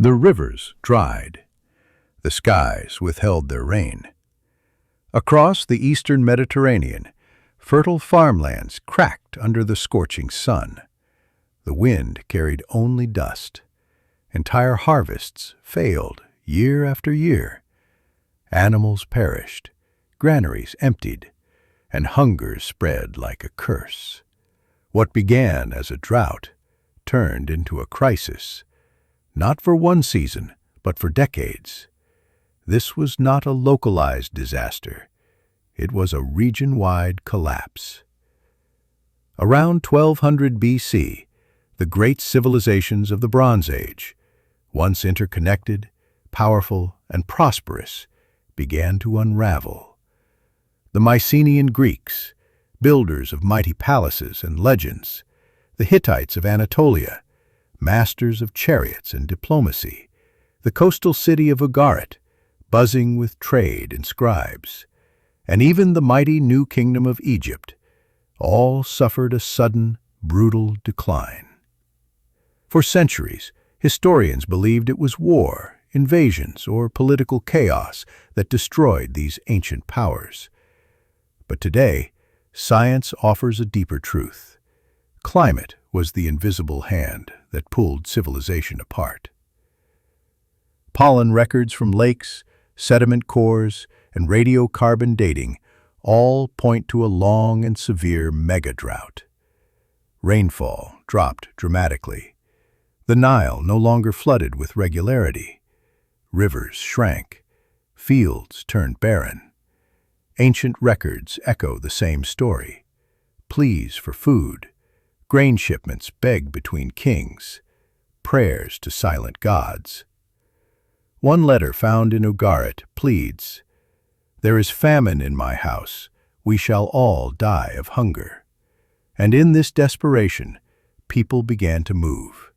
The rivers dried. The skies withheld their rain. Across the eastern Mediterranean, fertile farmlands cracked under the scorching sun. The wind carried only dust. Entire harvests failed year after year. Animals perished, granaries emptied, and hunger spread like a curse. What began as a drought turned into a crisis, not for one season, but for decades. This was not a localized disaster. It was a region-wide collapse. Around 1200 BC, the great civilizations of the Bronze Age, once interconnected, powerful, and prosperous, began to unravel. The Mycenaean Greeks, builders of mighty palaces and legends, the Hittites of Anatolia, masters of chariots and diplomacy, the coastal city of Ugarit, buzzing with trade and scribes, and even the mighty new kingdom of Egypt, all suffered a sudden, brutal decline. For centuries, historians believed it was war, invasions, or political chaos that destroyed these ancient powers. But today, science offers a deeper truth. Climate was the invisible hand that pulled civilization apart. Pollen records from lakes, sediment cores, and radiocarbon dating all point to a long and severe mega-drought. Rainfall dropped dramatically. The Nile no longer flooded with regularity. Rivers shrank. Fields turned barren. Ancient records echo the same story. Pleas for food. Grain shipments begged between kings. Prayers to silent gods. One letter found in Ugarit pleads, "There is famine in my house. We shall all die of hunger." And in this desperation, people began to move.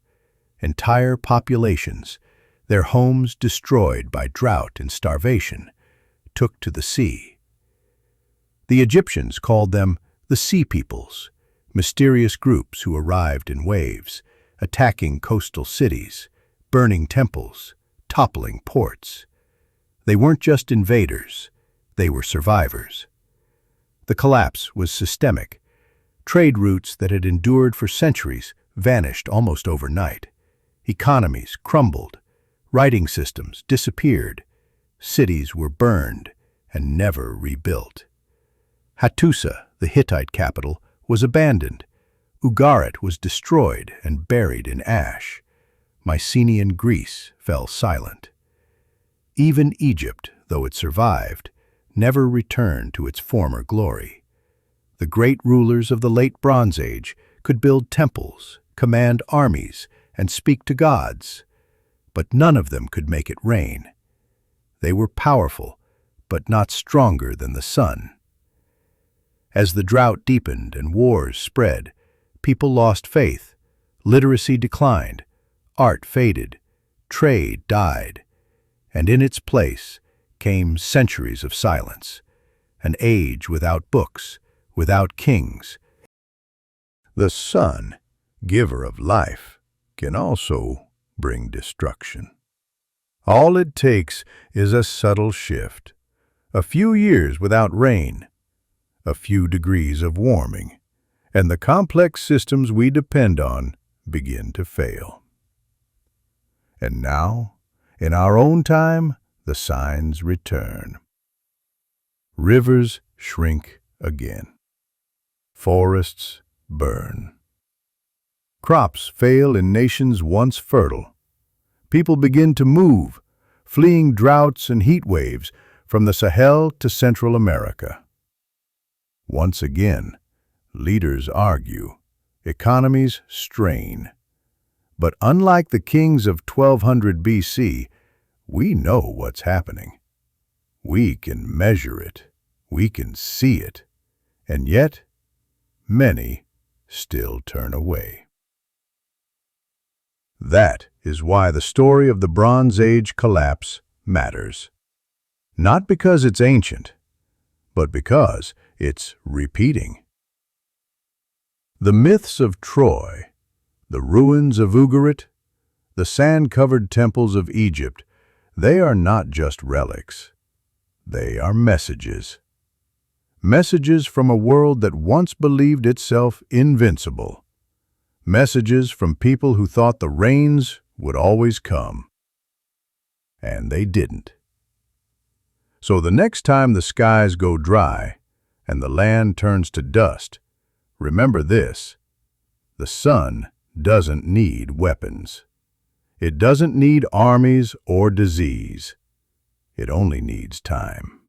Entire populations, their homes destroyed by drought and starvation, took to the sea. The Egyptians called them the Sea Peoples, mysterious groups who arrived in waves, attacking coastal cities, burning temples, toppling ports. They weren't just invaders, they were survivors. The collapse was systemic. Trade routes that had endured for centuries vanished almost overnight. Economies crumbled, writing systems disappeared, cities were burned and never rebuilt. Hattusa, the Hittite capital, was abandoned. Ugarit was destroyed and buried in ash. Mycenaean Greece fell silent. Even Egypt, though it survived, never returned to its former glory. The great rulers of the late Bronze Age could build temples, command armies, and speak to gods, but none of them could make it rain. They were powerful, but not stronger than the sun. As the drought deepened and wars spread, people lost faith, literacy declined, art faded, trade died, and in its place came centuries of silence, an age without books, without kings. The sun, giver of life, can also bring destruction. All it takes is a subtle shift, a few years without rain, a few degrees of warming, and the complex systems we depend on begin to fail. And now, in our own time, the signs return. Rivers shrink again. Forests burn. Crops fail in nations once fertile. People begin to move, fleeing droughts and heat waves from the Sahel to Central America. Once again, leaders argue, economies strain. But unlike the kings of 1200 BC, we know what's happening. We can measure it, we can see it, and yet many still turn away. That is why the story of the Bronze Age collapse matters. Not because it's ancient, but because it's repeating. The myths of Troy, the ruins of Ugarit, The sand-covered temples of Egypt, they are not just relics. They are messages. Messages from a world that once believed itself invincible. Messages from people who thought the rains would always come. And they didn't. So the next time the skies go dry and the land turns to dust, remember this: the sun doesn't need weapons. It doesn't need armies or disease. It only needs time.